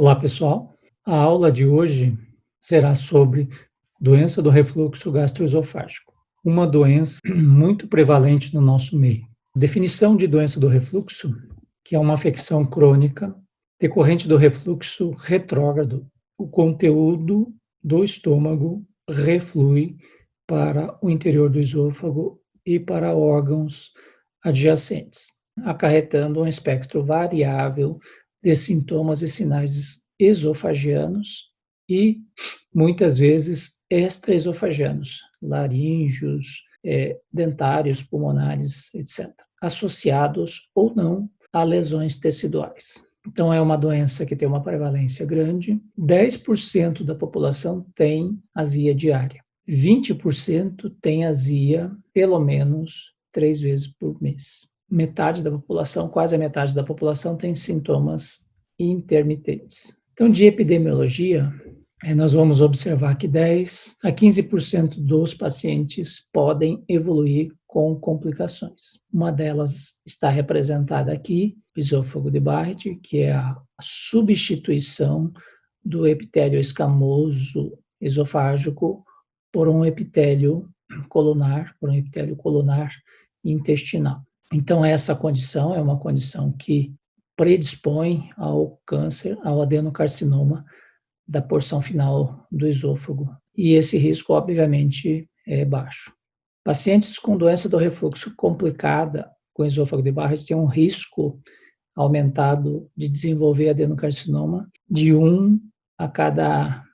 Olá, pessoal. A aula de hoje será sobre doença do refluxo gastroesofágico, uma doença muito prevalente no nosso meio. Definição de doença do refluxo, que é uma afecção crônica decorrente do refluxo retrógrado. O conteúdo do estômago reflui para o interior do esôfago e para órgãos adjacentes, acarretando um espectro variável de sintomas e sinais esofagianos e, muitas vezes, extraesofagianos, laríngeos, dentários, pulmonares, etc., associados ou não a lesões teciduais. Então, é uma doença que tem uma prevalência grande. 10% da população tem azia diária. 20% tem azia pelo menos 3 vezes por mês. Metade da população, quase a metade da população, tem sintomas intermitentes. Então, de epidemiologia, nós vamos observar que 10 a 15% dos pacientes podem evoluir com complicações. Uma delas está representada aqui, o esôfago de Barrett, que é a substituição do epitélio escamoso esofágico por um epitélio colunar, intestinal. Então, essa condição é uma condição que predispõe ao câncer, ao adenocarcinoma da porção final do esôfago. E esse risco, obviamente, é baixo. Pacientes com doença do refluxo complicada, com esôfago de Barrett, têm um risco aumentado de desenvolver adenocarcinoma de 1 a cada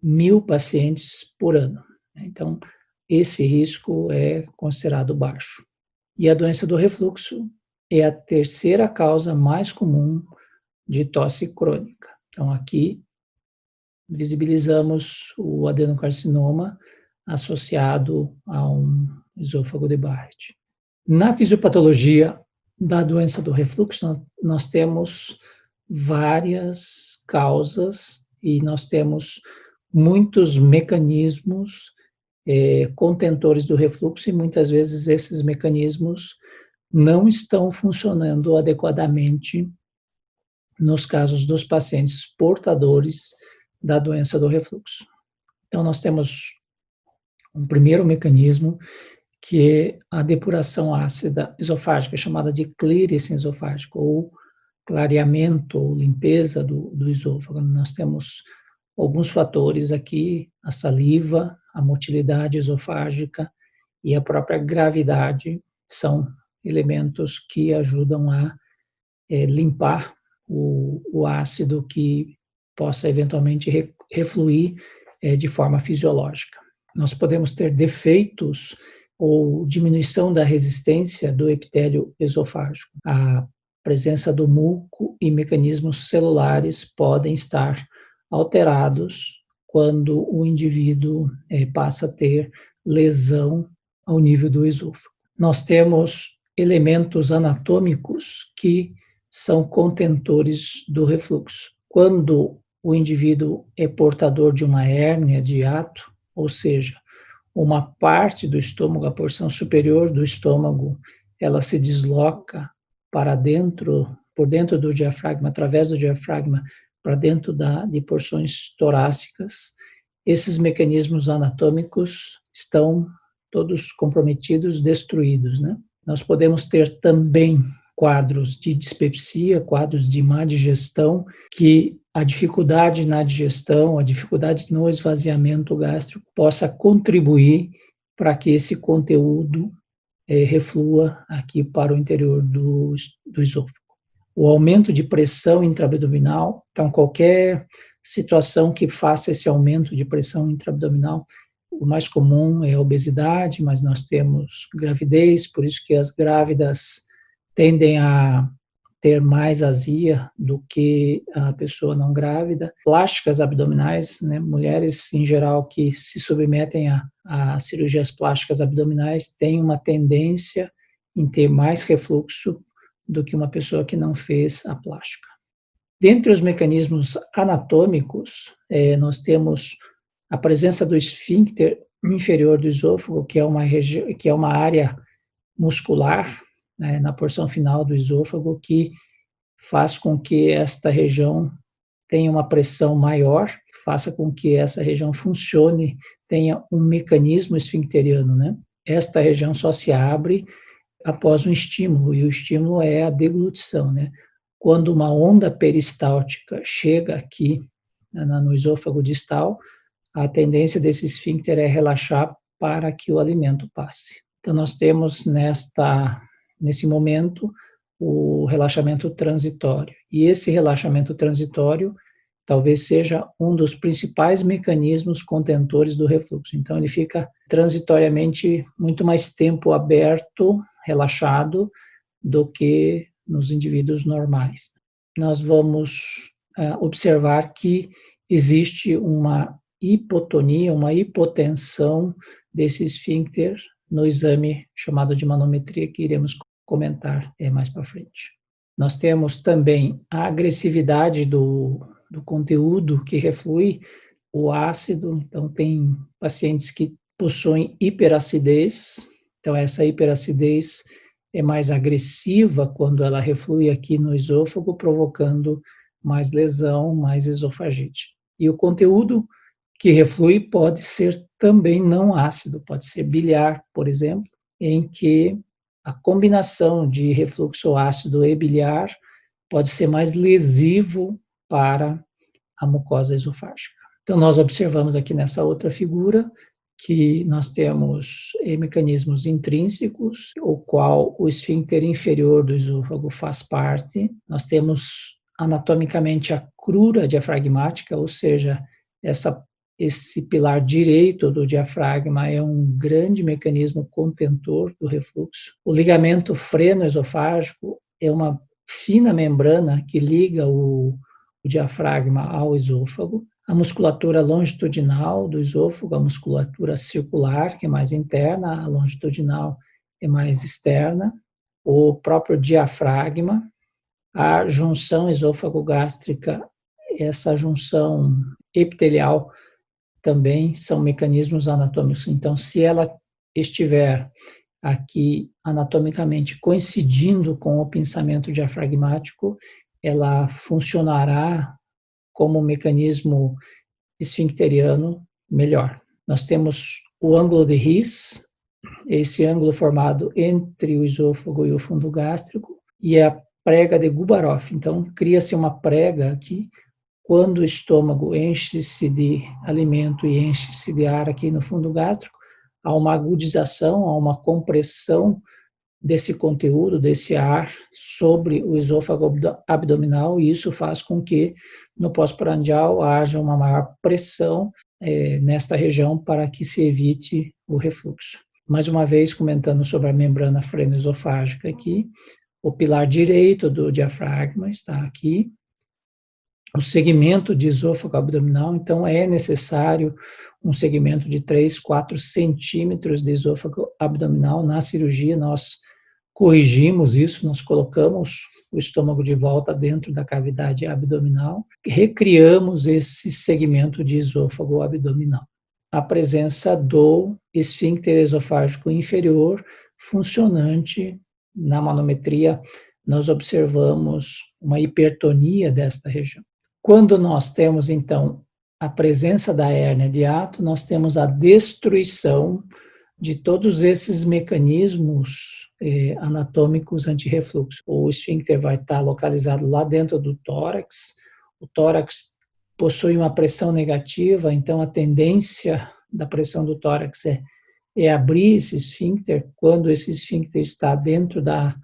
1.000 pacientes por ano. Então, esse risco é considerado baixo. E a doença do refluxo é a terceira causa mais comum de tosse crônica. Então, aqui visibilizamos o adenocarcinoma associado a um esôfago de Barrett. Na fisiopatologia da doença do refluxo, nós temos várias causas e nós temos muitos mecanismos contentores do refluxo, e muitas vezes esses mecanismos não estão funcionando adequadamente nos casos dos pacientes portadores da doença do refluxo. Então, nós temos um primeiro mecanismo, que é a depuração ácida esofágica, chamada de clearance esofágico, ou clareamento ou limpeza do esôfago. Nós temos alguns fatores aqui: a saliva, a motilidade esofágica e a própria gravidade são elementos que ajudam a limpar o ácido que possa eventualmente refluir de forma fisiológica. Nós podemos ter defeitos ou diminuição da resistência do epitélio esofágico. A presença do muco e mecanismos celulares podem estar alterados quando o indivíduo passa a ter lesão ao nível do esôfago. Nós temos elementos anatômicos que são contentores do refluxo. Quando o indivíduo é portador de uma hérnia de hiato, ou seja, uma parte do estômago, a porção superior do estômago, ela se desloca para dentro, por dentro do diafragma, através do diafragma, para dentro de porções torácicas. Esses mecanismos anatômicos estão todos comprometidos, destruídos, né? Nós podemos ter também quadros de dispepsia, quadros de má digestão, que a dificuldade na digestão, a dificuldade no esvaziamento gástrico possa contribuir para que esse conteúdo reflua aqui para o interior do esôfago. O aumento de pressão intraabdominal, então qualquer situação que faça esse aumento de pressão intraabdominal, o mais comum é a obesidade, mas nós temos gravidez, por isso que as grávidas tendem a ter mais azia do que a pessoa não grávida. Plásticas abdominais, né? Mulheres em geral que se submetem a cirurgias plásticas abdominais têm uma tendência em ter mais refluxo do que uma pessoa que não fez a plástica. Dentre os mecanismos anatômicos, nós temos a presença do esfíncter inferior do esôfago, que é uma área muscular, né, na porção final do esôfago, que faz com que esta região tenha uma pressão maior, que faça com que essa região funcione, tenha um mecanismo esfincteriano, né? Esta região só se abre após um estímulo, e o estímulo é a deglutição, né? Quando uma onda peristáltica chega aqui, no esôfago distal, a tendência desse esfíncter é relaxar para que o alimento passe. Então, nós temos nesse momento o relaxamento transitório. E esse relaxamento transitório talvez seja um dos principais mecanismos contentores do refluxo. Então, ele fica transitoriamente muito mais tempo aberto, relaxado, do que nos indivíduos normais. Nós vamos observar que existe uma hipotonia, uma hipotensão desse esfíncter no exame chamado de manometria, que iremos comentar mais para frente. Nós temos também a agressividade do conteúdo que reflui, o ácido. Então, tem pacientes que possuem hiperacidez. Então, essa hiperacidez é mais agressiva quando ela reflui aqui no esôfago, provocando mais lesão, mais esofagite. E o conteúdo que reflui pode ser também não ácido, pode ser biliar, por exemplo, em que a combinação de refluxo ácido e biliar pode ser mais lesivo para a mucosa esofágica. Então, nós observamos aqui nessa outra figura que nós temos mecanismos intrínsecos, o qual o esfíncter inferior do esôfago faz parte. Nós temos anatomicamente a crura diafragmática, ou seja, esse pilar direito do diafragma é um grande mecanismo contentor do refluxo. O ligamento freno-esofágico é uma fina membrana que liga o diafragma ao esôfago. A musculatura longitudinal do esôfago, a musculatura circular, que é mais interna, a longitudinal é mais externa. O próprio diafragma, a junção esôfago-gástrica, essa junção epitelial também são mecanismos anatômicos. Então, se ela estiver aqui anatomicamente coincidindo com o pinçamento diafragmático, ela funcionará como um mecanismo esfincteriano melhor. Nós temos o ângulo de His, esse ângulo formado entre o esôfago e o fundo gástrico, e a prega de Gubarov. Então, cria-se uma prega aqui. Quando o estômago enche-se de alimento e enche-se de ar aqui no fundo gástrico, há uma agudização, há uma compressão desse conteúdo, desse ar, sobre o esôfago abdominal, e isso faz com que no pós-prandial haja uma maior pressão nesta região para que se evite o refluxo. Mais uma vez, comentando sobre a membrana freno-esofágica aqui, o pilar direito do diafragma está aqui, o segmento de esôfago abdominal, então é necessário um segmento de 3, 4 centímetros de esôfago abdominal. Na cirurgia nós corrigimos isso, nós colocamos o estômago de volta dentro da cavidade abdominal, recriamos esse segmento de esôfago abdominal. A presença do esfíncter esofágico inferior funcionante. Na manometria nós observamos uma hipertonia desta região. Quando nós temos, então, a presença da hérnia de hiato, nós temos a destruição de todos esses mecanismos anatômicos antirrefluxo. O esfíncter vai estar localizado lá dentro do tórax. O tórax possui uma pressão negativa, então a tendência da pressão do tórax é abrir esse esfíncter. Quando esse esfíncter está dentro da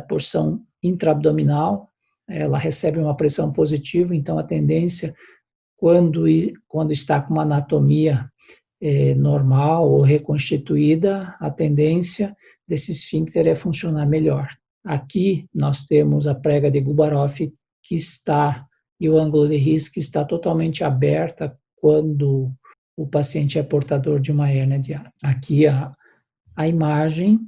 porção intraabdominal, ela recebe uma pressão positiva, então a tendência, quando está com uma anatomia normal ou reconstituída, a tendência desse esfíncter é funcionar melhor. Aqui nós temos a prega de Gubarov que está, e o ângulo de His que está totalmente aberta quando o paciente é portador de uma hérnia de hiato. Aqui a imagem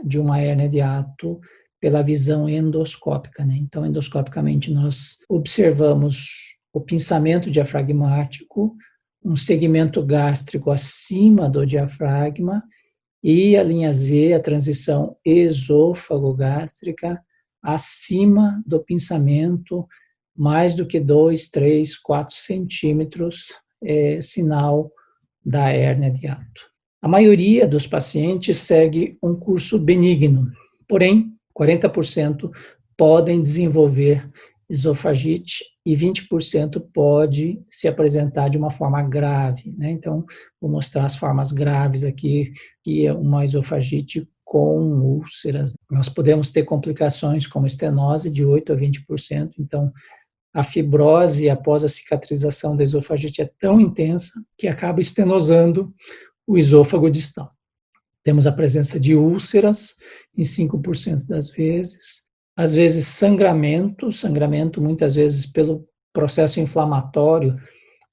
de uma hérnia de hiato pela visão endoscópica, né? Então, endoscopicamente, nós observamos o pinçamento diafragmático, um segmento gástrico acima do diafragma e a linha Z, a transição esôfago-gástrica, acima do pinçamento, mais do que 2, 3, 4 centímetros é sinal da hérnia de hiato. A maioria dos pacientes segue um curso benigno, porém, 40% podem desenvolver esofagite e 20% pode se apresentar de uma forma grave, né? Então, vou mostrar as formas graves aqui, que é uma esofagite com úlceras. Nós podemos ter complicações como estenose de 8 a 20%, então a fibrose após a cicatrização da esofagite é tão intensa que acaba estenosando o esôfago distal. Temos a presença de úlceras em 5% das vezes, às vezes sangramento muitas vezes pelo processo inflamatório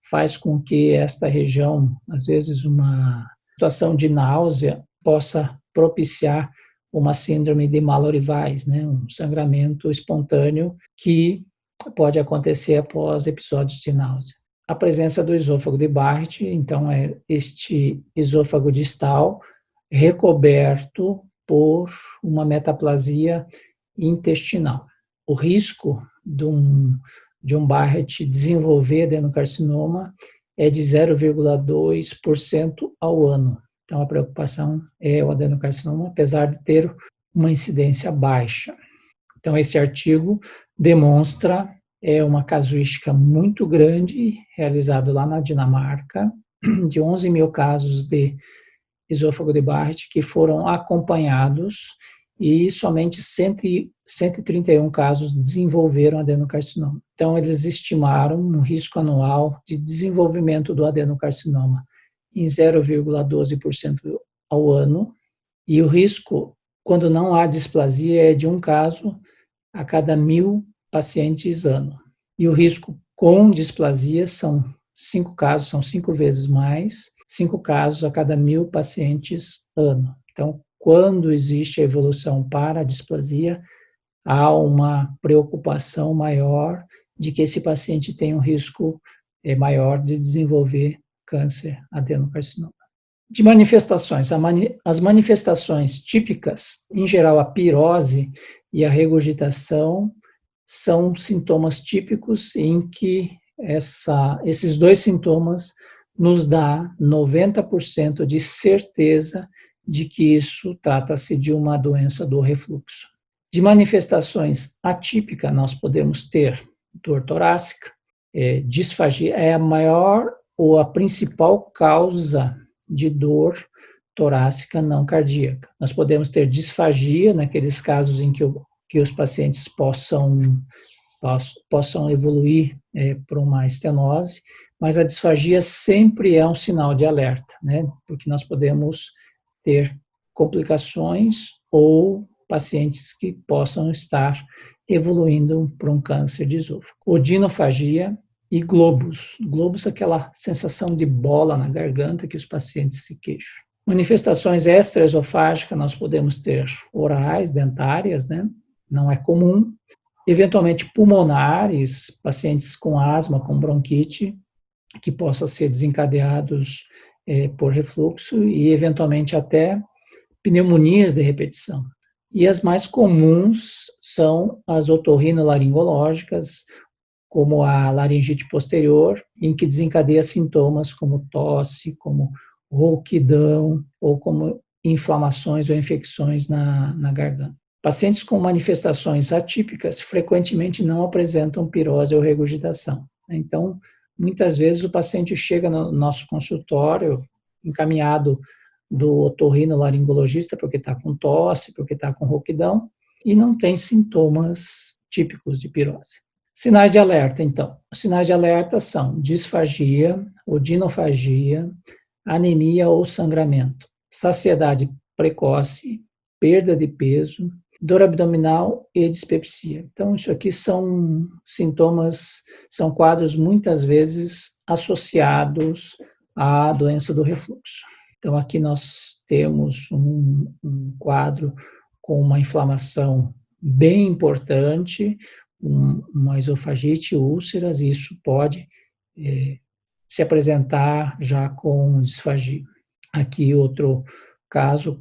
faz com que esta região, às vezes uma situação de náusea, possa propiciar uma síndrome de Mallory-Weiss, né, um sangramento espontâneo que pode acontecer após episódios de náusea. A presença do esôfago de Barrett, então, é este esôfago distal recoberto por uma metaplasia intestinal. O risco de um Barrett desenvolver adenocarcinoma é de 0,2% ao ano. Então, a preocupação é o adenocarcinoma, apesar de ter uma incidência baixa. Então, esse artigo demonstra uma casuística muito grande, realizado lá na Dinamarca, de 11 mil casos de esôfago de Barrett que foram acompanhados e somente 131 casos desenvolveram adenocarcinoma. Então, eles estimaram um risco anual de desenvolvimento do adenocarcinoma em 0,12% ao ano, e o risco, quando não há displasia, é de um caso a cada 1.000 pacientes ano. E o risco com displasia são 5 casos, são 5 vezes mais, 5 casos a cada 1.000 pacientes ano. Então, quando existe a evolução para a displasia, há uma preocupação maior de que esse paciente tenha um risco maior de desenvolver câncer adenocarcinoma. De manifestações, as manifestações típicas, em geral a pirose e a regurgitação, são sintomas típicos em que esses dois sintomas nos dá 90% de certeza de que isso trata-se de uma doença do refluxo. De manifestações atípicas, nós podemos ter dor torácica, disfagia é a maior ou a principal causa de dor torácica não cardíaca. Nós podemos ter disfagia naqueles casos em que os pacientes possam evoluir para uma estenose, mas a disfagia sempre é um sinal de alerta, né? Porque nós podemos ter complicações ou pacientes que possam estar evoluindo para um câncer de esôfago. Odinofagia e globus. Globus é aquela sensação de bola na garganta que os pacientes se queixam. Manifestações extraesofágicas nós podemos ter orais, dentárias, né? Não é comum. Eventualmente pulmonares, pacientes com asma, com bronquite, que possam ser desencadeados por refluxo e eventualmente até pneumonias de repetição. E as mais comuns são as otorrinolaringológicas, como a laringite posterior, em que desencadeia sintomas como tosse, como rouquidão ou como inflamações ou infecções na garganta. Pacientes com manifestações atípicas frequentemente não apresentam pirose ou regurgitação. Então, muitas vezes o paciente chega no nosso consultório encaminhado do otorrinolaringologista porque está com tosse, porque está com rouquidão e não tem sintomas típicos de pirose. Sinais de alerta, então. Os sinais de alerta são disfagia, odinofagia, anemia ou sangramento, saciedade precoce, perda de peso, dor abdominal e dispepsia. Então, isso aqui são sintomas, são quadros muitas vezes associados à doença do refluxo. Então, aqui nós temos um quadro com uma inflamação bem importante, uma esofagite, úlceras, e isso pode se apresentar já com disfagia. Aqui outro caso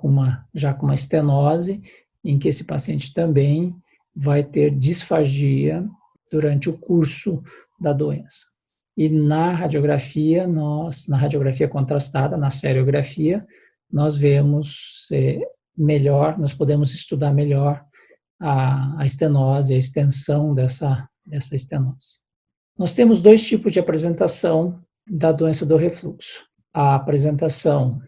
já com uma estenose, em que esse paciente também vai ter disfagia durante o curso da doença. E na radiografia, na radiografia contrastada, na seriografia, nós vemos melhor, nós podemos estudar melhor a estenose, a extensão dessa estenose. Nós temos dois tipos de apresentação da doença do refluxo. A apresentação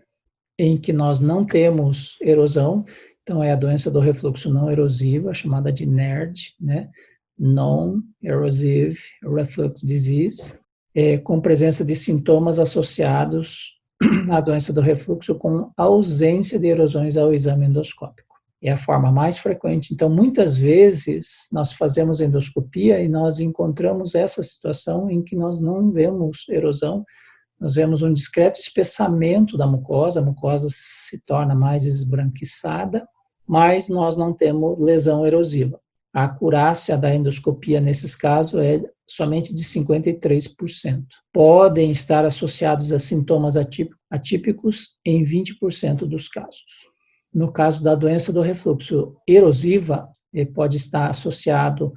em que nós não temos erosão, então é a doença do refluxo não erosiva, chamada de NERD, né? Non-Erosive Reflux Disease, com presença de sintomas associados à doença do refluxo com ausência de erosões ao exame endoscópico. É a forma mais frequente. Então, muitas vezes, nós fazemos endoscopia e nós encontramos essa situação em que nós não vemos erosão, nós vemos um discreto espessamento da mucosa, a mucosa se torna mais esbranquiçada, mas nós não temos lesão erosiva. A acurácia da endoscopia nesses casos é somente de 53%. Podem estar associados a sintomas atípicos em 20% dos casos. No caso da doença do refluxo erosiva, pode estar associado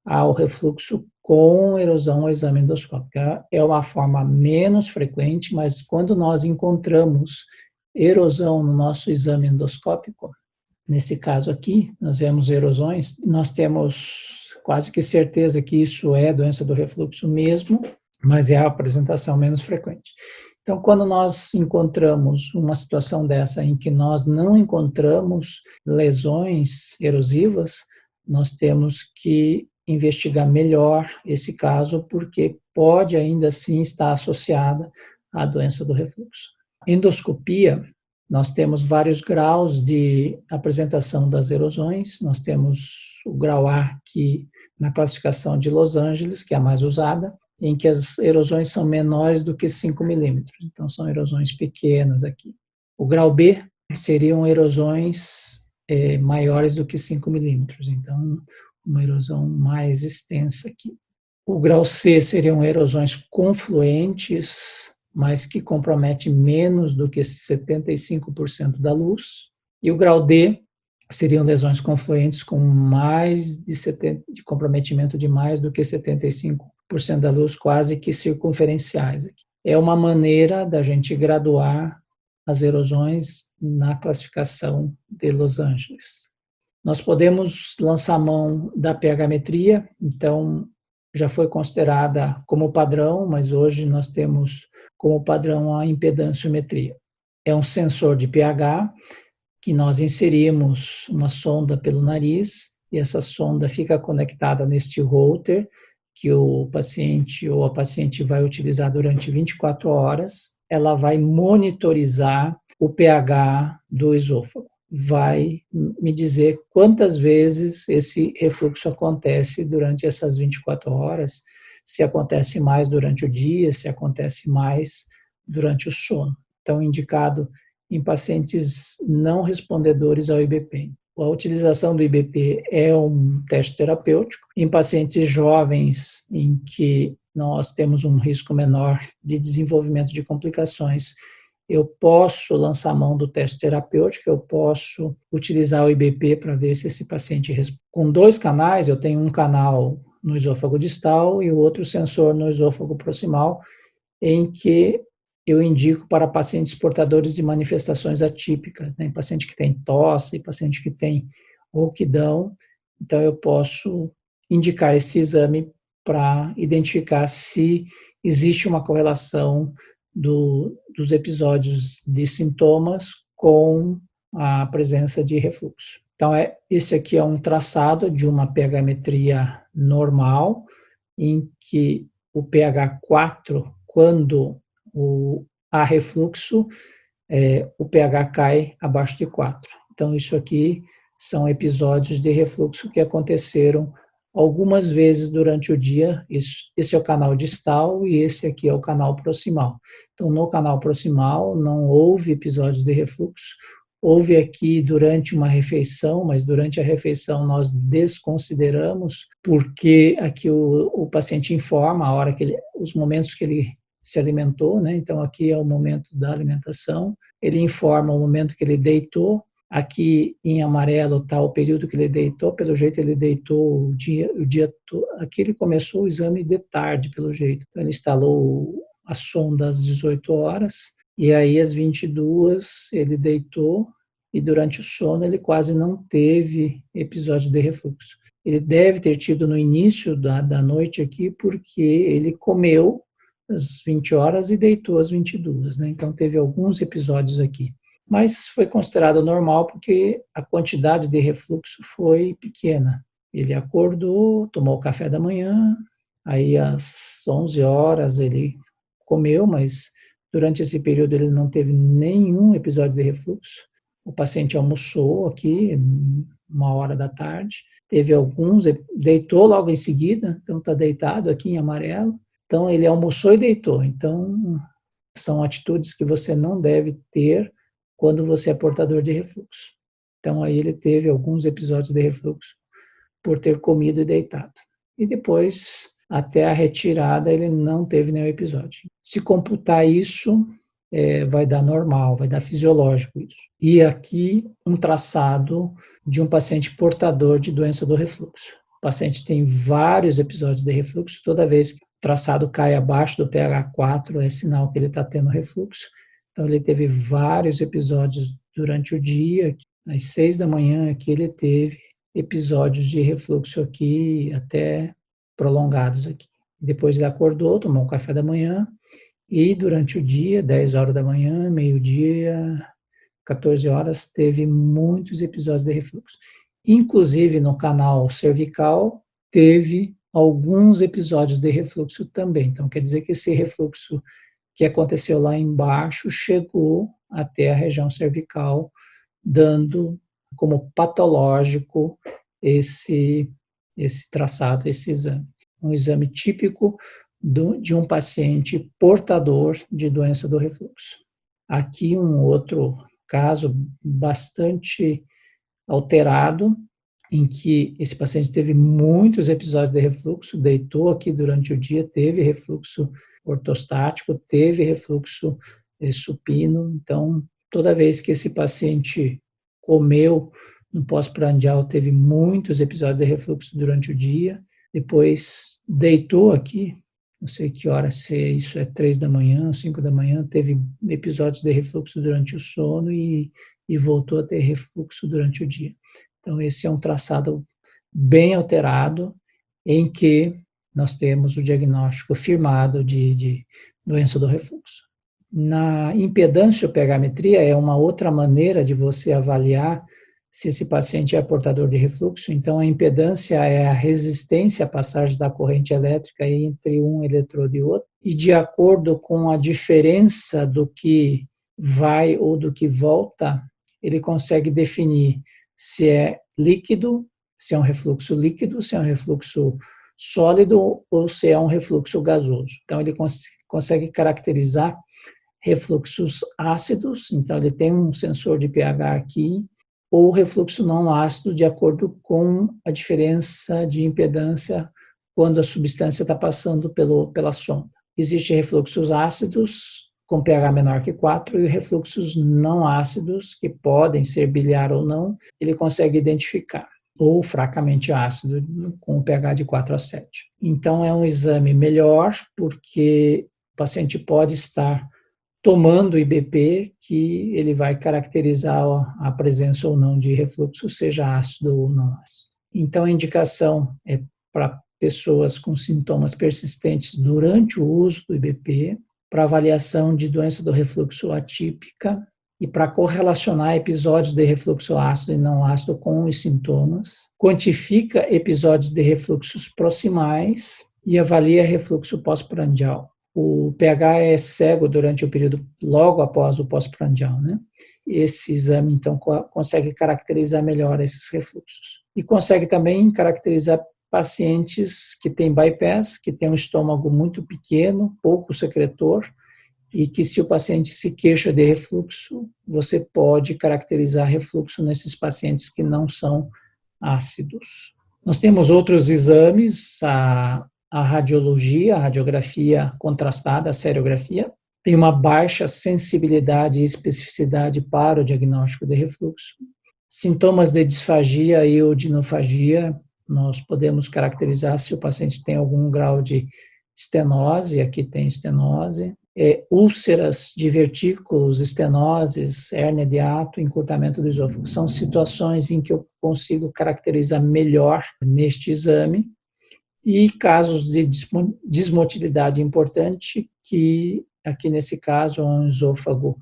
ao refluxo com erosão ao exame endoscópico. É uma forma menos frequente, mas quando nós encontramos erosão no nosso exame endoscópico, nesse caso aqui, nós vemos erosões, nós temos quase que certeza que isso é doença do refluxo mesmo, mas é a apresentação menos frequente. Então, quando nós encontramos uma situação dessa em que nós não encontramos lesões erosivas, nós temos que investigar melhor esse caso, porque pode ainda assim estar associada à doença do refluxo. Endoscopia, nós temos vários graus de apresentação das erosões. Nós temos o grau A, que na classificação de Los Angeles, que é a mais usada, em que as erosões são menores do que 5 milímetros. Então, são erosões pequenas aqui. O grau B seriam erosões maiores do que 5 milímetros. Então, uma erosão mais extensa aqui. O grau C seriam erosões confluentes, mas que compromete menos do que 75% da luz. E o grau D seriam lesões confluentes com mais de comprometimento de mais do que 75% da luz, quase que circunferenciais. É uma maneira da gente graduar as erosões na classificação de Los Angeles. Nós podemos lançar mão da pH-metria, então já foi considerada como padrão, mas hoje nós temos como padrão a impedanciometria. É um sensor de pH que nós inserimos uma sonda pelo nariz e essa sonda fica conectada neste holter que o paciente ou a paciente vai utilizar durante 24 horas. Ela vai monitorizar o pH do esôfago. Vai me dizer quantas vezes esse refluxo acontece durante essas 24 horas, se acontece mais durante o dia, se acontece mais durante o sono. Então, indicado em pacientes não respondedores ao IBP. A utilização do IBP é um teste terapêutico. Em pacientes jovens, em que nós temos um risco menor de desenvolvimento de complicações, eu posso lançar mão do teste terapêutico, eu posso utilizar o IBP para ver se esse paciente responde. Com 2 canais, eu tenho um canal no esôfago distal e o outro sensor no esôfago proximal, em que eu indico para pacientes portadores de manifestações atípicas, né? Paciente que tem tosse, paciente que tem rouquidão, então eu posso indicar esse exame para identificar se existe uma correlação dos episódios de sintomas com a presença de refluxo. Então, esse aqui é um traçado de uma pH-metria normal, em que o pH 4, quando há refluxo, o pH cai abaixo de 4. Então, isso aqui são episódios de refluxo que aconteceram algumas vezes durante o dia. Esse é o canal distal e esse aqui é o canal proximal. Então, no canal proximal não houve episódios de refluxo. Houve aqui durante uma refeição, mas durante a refeição nós desconsideramos, porque aqui o paciente informa a hora que os momentos que ele se alimentou, né? Então aqui é o momento da alimentação. Ele informa o momento que ele deitou, Aqui em amarelo está o período que ele deitou, pelo jeito ele deitou o dia todo. Aqui ele começou o exame de tarde, pelo jeito. Então ele instalou a sonda às 18 horas, e aí às 22 ele deitou, e durante o sono ele quase não teve episódio de refluxo. Ele deve ter tido no início da noite aqui, porque ele comeu às 20 horas e deitou às 22, né? Então teve alguns episódios aqui. Mas foi considerado normal porque a quantidade de refluxo foi pequena. Ele acordou, tomou o café da manhã, aí às 11 horas ele comeu, mas durante esse período ele não teve nenhum episódio de refluxo. O paciente almoçou aqui, 1h da tarde, teve alguns, deitou logo em seguida, então está deitado aqui em amarelo. Então ele almoçou e deitou. Então são atitudes que você não deve ter quando você é portador de refluxo. Então aí ele teve alguns episódios de refluxo por ter comido e deitado. E depois, até a retirada, ele não teve nenhum episódio. Se computar isso, vai dar normal, vai dar fisiológico isso. E aqui um traçado de um paciente portador de doença do refluxo. O paciente tem vários episódios de refluxo, toda vez que o traçado cai abaixo do pH 4 é sinal que ele está tendo refluxo. Então ele teve vários episódios durante o dia, às 6 da manhã aqui ele teve episódios de refluxo aqui, até prolongados aqui. Depois ele acordou, tomou um café da manhã, e durante o dia, 10 horas da manhã, meio-dia, 14 horas, teve muitos episódios de refluxo. Inclusive no canal cervical, teve alguns episódios de refluxo também. Então quer dizer que esse refluxo que aconteceu lá embaixo chegou até a região cervical, dando como patológico esse traçado, esse exame. Um exame típico de um paciente portador de doença do refluxo. Aqui um outro caso bastante alterado, em que esse paciente teve muitos episódios de refluxo, deitou aqui durante o dia, teve refluxo ortostático, teve refluxo supino. Então, toda vez que esse paciente comeu no pós-prandial, teve muitos episódios de refluxo durante o dia, depois deitou aqui, não sei que hora, se isso é 3 da manhã, 5 da manhã, teve episódios de refluxo durante o sono e voltou a ter refluxo durante o dia. Então, esse é um traçado bem alterado, em que nós temos o diagnóstico firmado de doença do refluxo. Na impedância-pH-metria é uma outra maneira de você avaliar se esse paciente é portador de refluxo. Então, a impedância é a resistência à passagem da corrente elétrica entre um eletrodo e outro, e de acordo com a diferença do que vai ou do que volta, ele consegue definir se é líquido, se é um refluxo líquido, se é um refluxo sólido ou se é um refluxo gasoso. Então, ele consegue caracterizar refluxos ácidos, então ele tem um sensor de pH aqui, ou refluxo não ácido, de acordo com a diferença de impedância quando a substância está passando pela sonda. Existem refluxos ácidos com pH menor que 4 e refluxos não ácidos, que podem ser biliar ou não, ele consegue identificar, ou fracamente ácido, com pH de 4 a 7. Então é um exame melhor, porque o paciente pode estar tomando IBP, que ele vai caracterizar a presença ou não de refluxo, seja ácido ou não ácido. Então, a indicação é para pessoas com sintomas persistentes durante o uso do IBP, para avaliação de doença do refluxo atípica e para correlacionar episódios de refluxo ácido e não ácido com os sintomas, quantifica episódios de refluxos proximais e avalia refluxo pós-prandial. O pH é cego durante o período logo após o pós-prandial, né? Esse exame, então, consegue caracterizar melhor esses refluxos. E consegue também caracterizar pacientes que têm bypass, que têm um estômago muito pequeno, pouco secretor, e que se o paciente se queixa de refluxo, você pode caracterizar refluxo nesses pacientes que não são ácidos. Nós temos outros exames, a radiologia, a radiografia contrastada, a seriografia, tem uma baixa sensibilidade e especificidade para o diagnóstico de refluxo. Sintomas de disfagia e odinofagia, nós podemos caracterizar se o paciente tem algum grau de estenose, aqui tem estenose, úlceras, divertículos, estenoses, hérnia de hiato, encurtamento do esôfago. São situações em que eu consigo caracterizar melhor neste exame. E casos de dismotilidade importante, que aqui nesse caso é um esôfago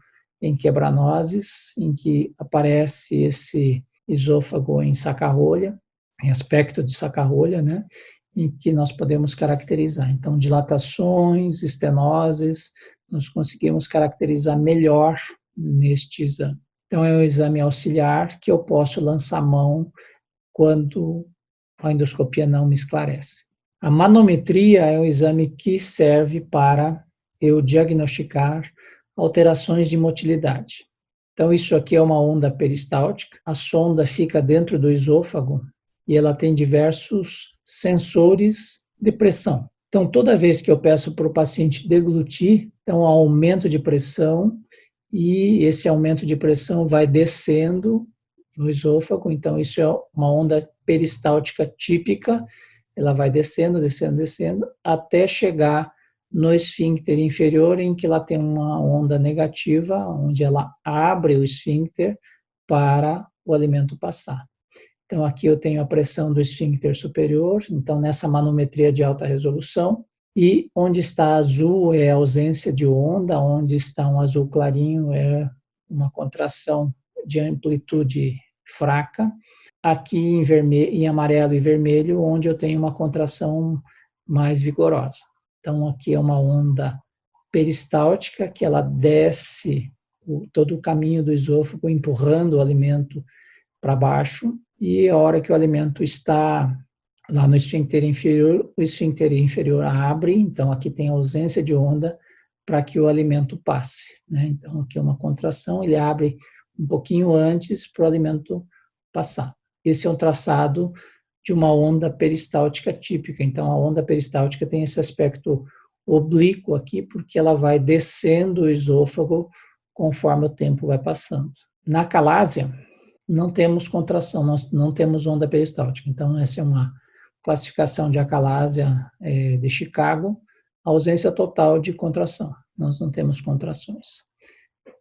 em quebranoses, em que aparece esse esôfago em saca-rolha, em aspecto de saca-rolha, né? Em que nós podemos caracterizar. Então, dilatações, estenoses, nós conseguimos caracterizar melhor neste exame. Então, é um exame auxiliar que eu posso lançar mão quando a endoscopia não me esclarece. A manometria é um exame que serve para eu diagnosticar alterações de motilidade. Então, isso aqui é uma onda peristáltica. A sonda fica dentro do esôfago e ela tem diversos sensores de pressão. Então, toda vez que eu peço para o paciente deglutir, então há aumento de pressão e esse aumento de pressão vai descendo no esôfago. Então, isso é uma onda peristáltica típica. Ela vai descendo, descendo, descendo, até chegar no esfíncter inferior, em que ela tem uma onda negativa, onde ela abre o esfíncter para o alimento passar. Então, aqui eu tenho a pressão do esfíncter superior, então nessa manometria de alta resolução, e onde está azul é a ausência de onda, onde está um azul clarinho é uma contração de amplitude fraca, aqui em amarelo e vermelho, onde eu tenho uma contração mais vigorosa. Então, aqui é uma onda peristáltica, que ela desce todo o caminho do esôfago, empurrando o alimento para baixo, e a hora que o alimento está lá no esfíncter inferior, o esfíncter inferior abre, então aqui tem ausência de onda para que o alimento passe, né? Então, aqui é uma contração, ele abre um pouquinho antes para o alimento passar. Esse é um traçado de uma onda peristáltica típica. Então, a onda peristáltica tem esse aspecto oblíquo aqui, porque ela vai descendo o esôfago conforme o tempo vai passando. Na acalásia, não temos contração, nós não temos onda peristáltica. Então, essa é uma classificação de acalásia de Chicago, ausência total de contração. Nós não temos contrações.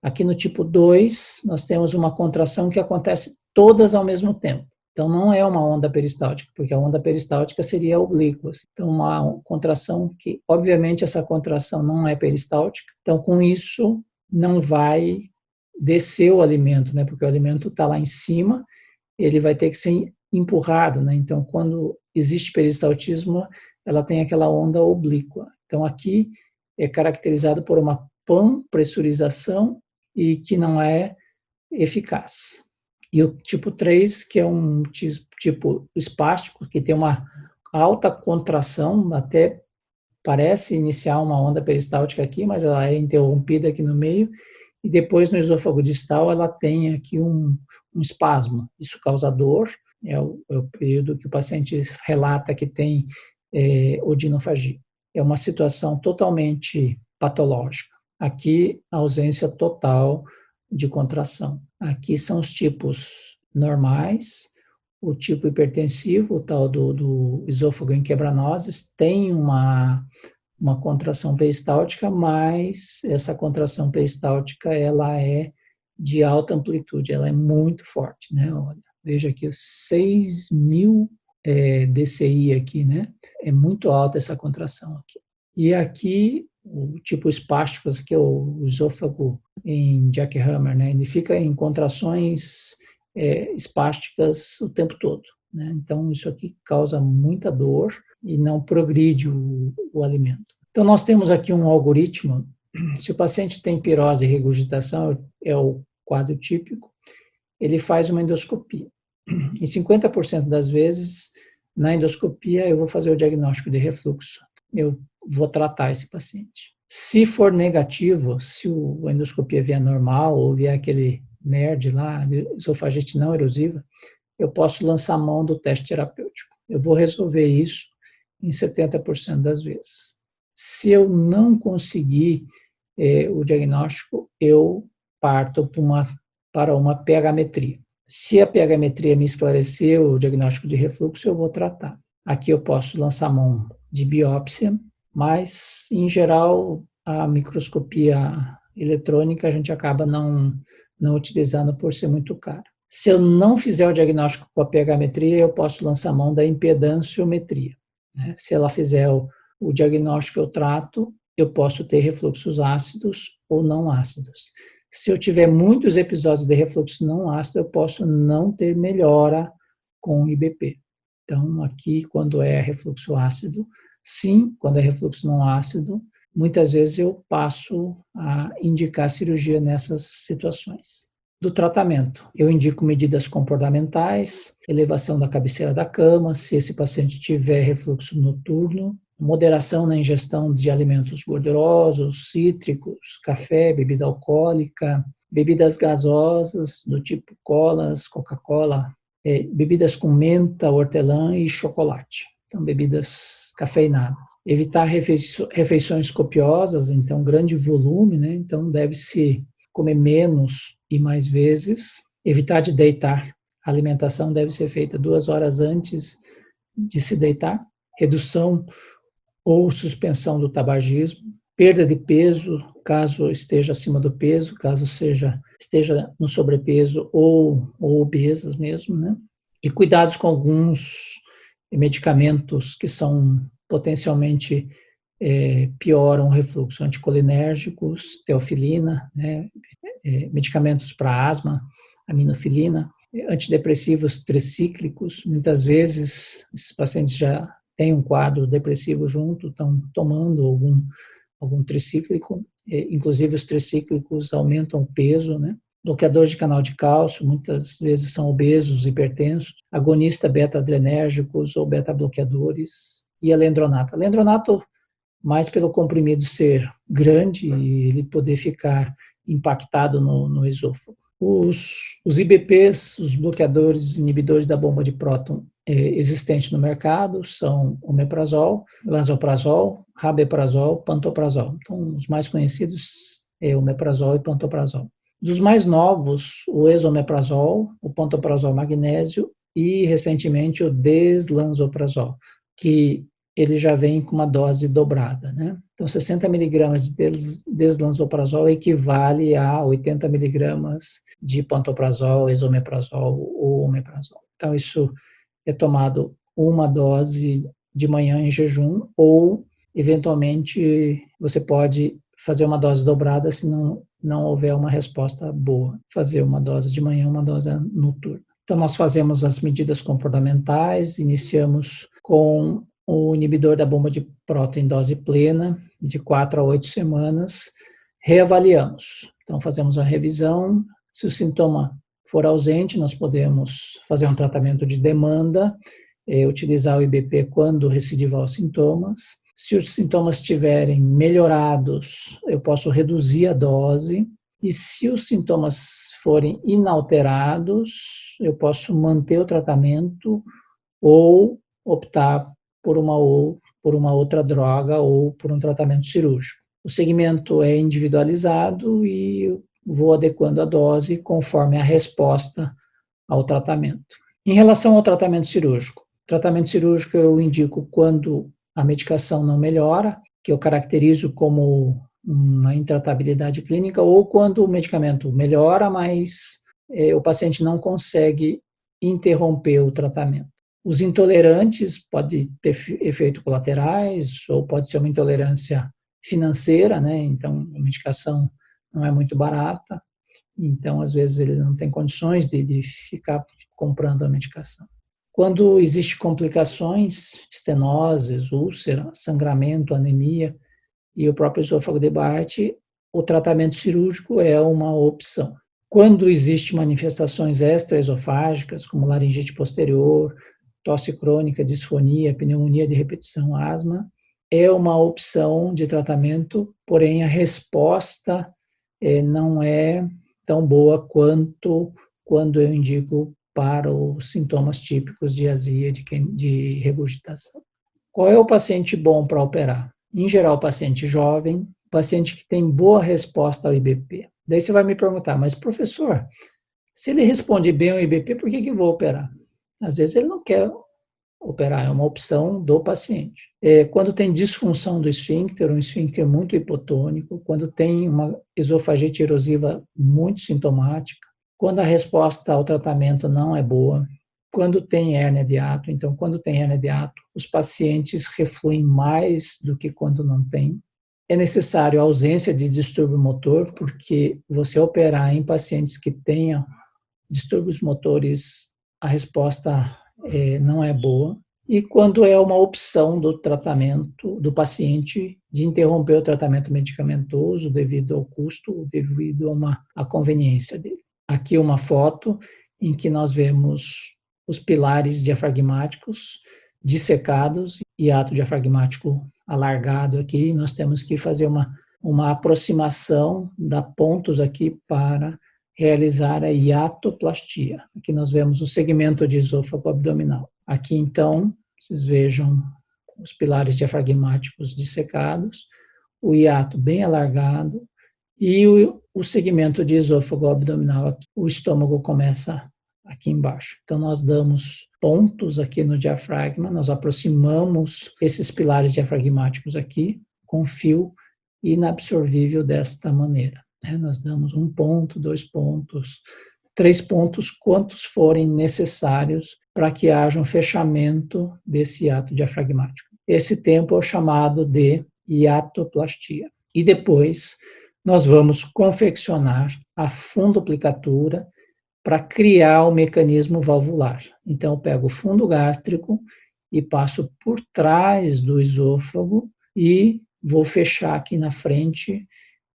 Aqui no tipo 2, nós temos uma contração que acontece todas ao mesmo tempo. Então, não é uma onda peristáltica, porque a onda peristáltica seria oblíqua. Então, uma contração que, obviamente, essa contração não é peristáltica. Então, com isso, não vai descer o alimento, né? Porque o alimento está lá em cima, ele vai ter que ser empurrado, né? Então, quando existe peristaltismo, ela tem aquela onda oblíqua. Então, aqui é caracterizado por uma panpressurização e que não é eficaz. E o tipo 3, que é um tipo espástico, que tem uma alta contração, até parece iniciar uma onda peristáltica aqui, mas ela é interrompida aqui no meio, e depois no esôfago distal ela tem aqui um espasmo. Isso causa dor, é o período que o paciente relata que tem odinofagia. É uma situação totalmente patológica. Aqui, a ausência total de contração. Aqui são os tipos normais, o tipo hipertensivo, o tal do esôfago em quebranoses, tem uma contração peristáltica, mas essa contração peristáltica ela é de alta amplitude, ela é muito forte, né? Olha, veja aqui, 6.000 DCI aqui, né? É muito alta essa contração aqui. E aqui, o tipo espásticos, que é o esôfago em Jack-Hammer, né? Ele fica em contrações espásticas o tempo todo, né? Então, isso aqui causa muita dor e não progride o alimento. Então, nós temos aqui um algoritmo. Se o paciente tem pirose e regurgitação, é o quadro típico, ele faz uma endoscopia. Em 50% das vezes, na endoscopia, eu vou fazer o diagnóstico de refluxo. Eu vou tratar esse paciente. Se for negativo, se a endoscopia vier normal ou vier aquele NERD lá, esofagite não erosiva, eu posso lançar mão do teste terapêutico. Eu vou resolver isso em 70% das vezes. Se eu não conseguir o diagnóstico, eu parto para uma pH-metria. Se a pH-metria me esclarecer o diagnóstico de refluxo, eu vou tratar. Aqui eu posso lançar mão de biópsia, mas, em geral, a microscopia eletrônica a gente acaba não utilizando por ser muito cara. Se eu não fizer o diagnóstico com a pH-metria, eu posso lançar mão da impedanciometria. Se ela fizer o diagnóstico, eu trato, eu posso ter refluxos ácidos ou não ácidos. Se eu tiver muitos episódios de refluxo não ácido, eu posso não ter melhora com o IBP. Então, aqui, quando é refluxo ácido, sim. Quando é refluxo não ácido, muitas vezes eu passo a indicar cirurgia nessas situações. Do tratamento, eu indico medidas comportamentais, elevação da cabeceira da cama, se esse paciente tiver refluxo noturno, moderação na ingestão de alimentos gordurosos, cítricos, café, bebida alcoólica, bebidas gasosas do tipo colas, Coca-Cola, bebidas com menta, hortelã e chocolate. Então, bebidas cafeinadas. Evitar refeições copiosas, então, grande volume, né? Então, deve-se comer menos e mais vezes. Evitar de deitar. A alimentação deve ser feita 2 horas antes de se deitar. Redução ou suspensão do tabagismo. Perda de peso, caso esteja acima do peso, caso esteja no sobrepeso ou obesas mesmo, né? E cuidados com alguns medicamentos que são potencialmente pioram o refluxo, anticolinérgicos, teofilina, né? Medicamentos para asma, aminofilina, antidepressivos tricíclicos. Muitas vezes esses pacientes já têm um quadro depressivo junto, estão tomando algum tricíclico, inclusive os tricíclicos aumentam o peso, né? Bloqueadores de canal de cálcio, muitas vezes são obesos, hipertensos, agonista beta-adrenérgicos ou beta-bloqueadores, e alendronato. Alendronato, mais pelo comprimido ser grande e ele poder ficar impactado no esôfago. Os IBPs, os bloqueadores, inibidores da bomba de próton existentes no mercado são omeprazol, lansoprazol, rabeprazol, pantoprazol. Então, os mais conhecidos é omeprazol e pantoprazol. Dos mais novos, o esomeprazol, o pantoprazol magnésio e, recentemente, o deslanzoprazol, que ele já vem com uma dose dobrada, né? Então, 60 miligramas de deslanzoprazol equivale a 80 miligramas de pantoprazol, esomeprazol ou omeprazol. Então, isso é tomado uma dose de manhã em jejum ou, eventualmente, você pode fazer uma dose dobrada se não houver uma resposta boa. Fazer uma dose de manhã, uma dose noturna. Então, nós fazemos as medidas comportamentais, iniciamos com o inibidor da bomba de próton em dose plena, de 4 a 8 semanas, reavaliamos. Então, fazemos a revisão. Se o sintoma for ausente, nós podemos fazer um tratamento de demanda, utilizar o IBP quando recidivar os sintomas. Se os sintomas estiverem melhorados, eu posso reduzir a dose. E se os sintomas forem inalterados, eu posso manter o tratamento ou optar por uma outra droga ou por um tratamento cirúrgico. O segmento é individualizado e vou adequando a dose conforme a resposta ao tratamento. Em relação ao tratamento cirúrgico eu indico quando a medicação não melhora, que eu caracterizo como uma intratabilidade clínica, ou quando o medicamento melhora, mas o paciente não consegue interromper o tratamento. Os intolerantes podem ter efeitos colaterais, ou pode ser uma intolerância financeira, né? Então, a medicação não é muito barata, então, às vezes, ele não tem condições de ficar comprando a medicação. Quando existem complicações, estenoses, úlcera, sangramento, anemia e o próprio esôfago de Barrett, o tratamento cirúrgico é uma opção. Quando existem manifestações extraesofágicas, como laringite posterior, tosse crônica, disfonia, pneumonia de repetição, asma, é uma opção de tratamento, porém a resposta não é tão boa quanto quando eu indico para os sintomas típicos de azia, de regurgitação. Qual é o paciente bom para operar? Em geral, paciente jovem, paciente que tem boa resposta ao IBP. Daí você vai me perguntar, mas professor, Se ele responde bem ao IBP, por que eu vou operar? Às vezes ele não quer operar, é uma opção do paciente. Quando tem disfunção do esfíncter, um esfíncter muito hipotônico, quando tem uma esofagite erosiva muito sintomática, quando a resposta ao tratamento não é boa, quando tem hérnia de hiato, então quando tem hérnia de hiato, os pacientes refluem mais do que quando não tem. É necessário a ausência de distúrbio motor, porque você operar em pacientes que tenham distúrbios motores, a resposta não é boa. E quando é uma opção do tratamento do paciente de interromper o tratamento medicamentoso devido ao custo, devido à conveniência dele. Aqui uma foto em que nós vemos os pilares diafragmáticos dissecados e ato diafragmático alargado aqui. Nós temos que fazer uma aproximação, dar pontos aqui para realizar a hiatoplastia. Aqui nós vemos o segmento de esôfago abdominal. Aqui, então, vocês vejam os pilares diafragmáticos dissecados, o hiato bem alargado e o segmento de esôfago abdominal. Aqui. O estômago começa aqui embaixo. Então, nós damos pontos aqui no diafragma, nós aproximamos esses pilares diafragmáticos aqui com fio inabsorvível desta maneira. Nós damos 1 ponto, 2 pontos, 3 pontos, quantos forem necessários para que haja um fechamento desse hiato diafragmático. Esse tempo é o chamado de hiatoplastia. E depois nós vamos confeccionar a fundoplicatura para criar o mecanismo valvular. Então eu pego o fundo gástrico e passo por trás do esôfago e vou fechar aqui na frente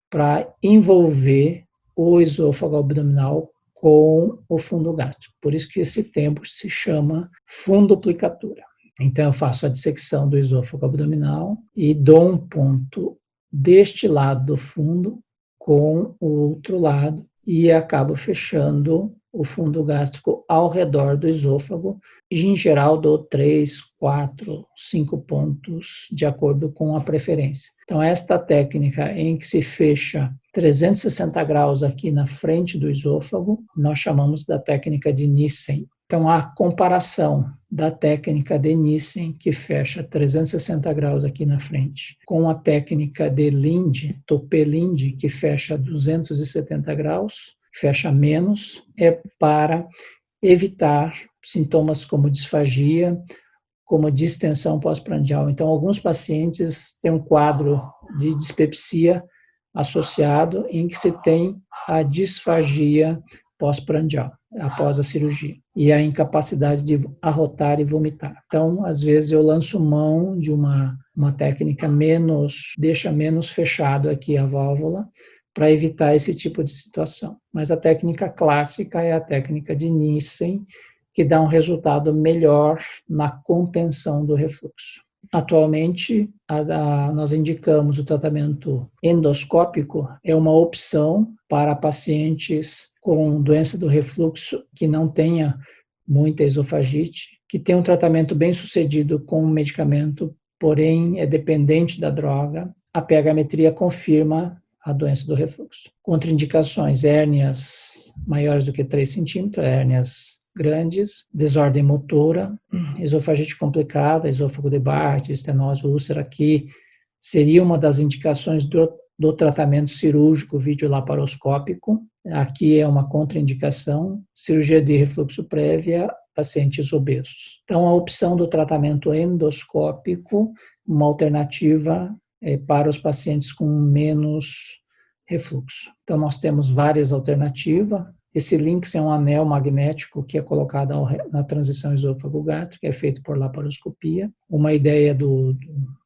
para envolver o esôfago abdominal com o fundo gástrico. Por isso que esse tempo se chama fundoplicatura. Então, eu faço a dissecção do esôfago abdominal e dou um ponto deste lado do fundo com o outro lado e acabo fechando o fundo gástrico ao redor do esôfago. E, em geral, dou 3, 4, 5 pontos de acordo com a preferência. Então, esta técnica em que se fecha 360 graus aqui na frente do esôfago, nós chamamos da técnica de Nissen. Então, a comparação da técnica de Nissen, que fecha 360 graus aqui na frente, com a técnica de Linde, Tope-Linde, que fecha 270 graus, fecha menos, é para evitar sintomas como disfagia, como distensão pós-prandial. Então, alguns pacientes têm um quadro de dispepsia associado em que se tem a disfagia pós-prandial, após a cirurgia, e a incapacidade de arrotar e vomitar. Então, às vezes eu lanço mão de uma técnica deixa menos fechado aqui a válvula, para evitar esse tipo de situação. Mas a técnica clássica é a técnica de Nissen, que dá um resultado melhor na contenção do refluxo. Atualmente, nós indicamos o tratamento endoscópico, é uma opção para pacientes com doença do refluxo que não tenha muita esofagite, que tem um tratamento bem sucedido com o medicamento, porém é dependente da droga. A pH-metria confirma a doença do refluxo. Contraindicações: hérnias maiores do que 3 centímetros, hérnias grandes, desordem motora, esofagite complicada, esôfago de Barth, estenose, úlcera, aqui seria uma das indicações do tratamento cirúrgico videolaparoscópico. Aqui é uma contraindicação, cirurgia de refluxo prévia, pacientes obesos. Então, a opção do tratamento endoscópico, uma alternativa para os pacientes com menos refluxo. Então, nós temos várias alternativas. Esse Lynx é um anel magnético que é colocado na transição esôfago-gástrica, é feito por laparoscopia, uma ideia do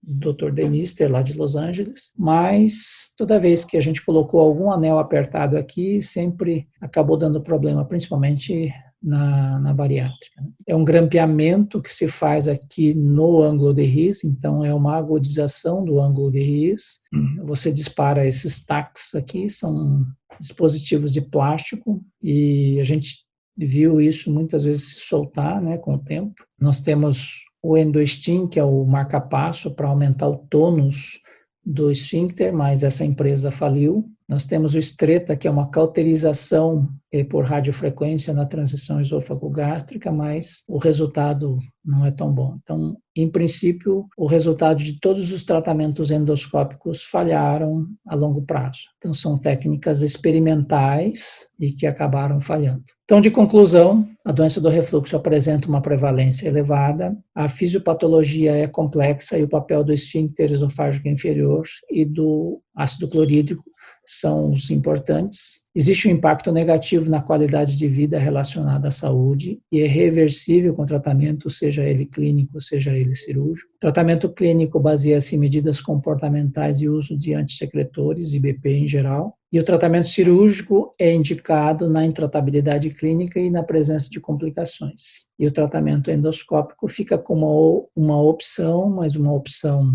Dr. Demister, lá de Los Angeles, mas toda vez que a gente colocou algum anel apertado aqui, sempre acabou dando problema, principalmente na bariátrica. É um grampeamento que se faz aqui no ângulo de His, então é uma agudização do ângulo de His. Você dispara esses tacs aqui, são dispositivos de plástico, e a gente viu isso muitas vezes se soltar, né, com o tempo. Nós temos o Endostim, que é o marca-passo para aumentar o tônus do esfíncter, mas essa empresa faliu. Nós temos o Stretta, que é uma cauterização por radiofrequência na transição esôfago-gástrica, mas o resultado não é tão bom. Então, em princípio, o resultado de todos os tratamentos endoscópicos falharam a longo prazo. Então, são técnicas experimentais e que acabaram falhando. Então, de conclusão, a doença do refluxo apresenta uma prevalência elevada, a fisiopatologia é complexa e o papel do esfíncter esofágico inferior e do ácido clorídrico são os importantes. Existe um impacto negativo na qualidade de vida relacionada à saúde e é reversível com tratamento, seja ele clínico, seja ele cirúrgico. O tratamento clínico baseia-se em medidas comportamentais e uso de antissecretores, IBP em geral. E o tratamento cirúrgico é indicado na intratabilidade clínica e na presença de complicações. E o tratamento endoscópico fica como uma opção, mas uma opção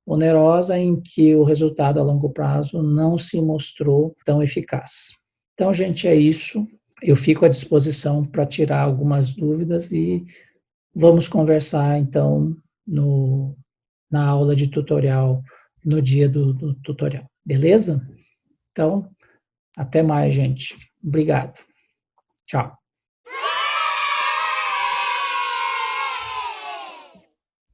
onerosa em que o resultado a longo prazo não se mostrou tão eficaz. Então, gente, é isso. Eu fico à disposição para tirar algumas dúvidas e vamos conversar, então, na aula de tutorial, no dia do tutorial. Beleza? Então, até mais, gente. Obrigado. Tchau.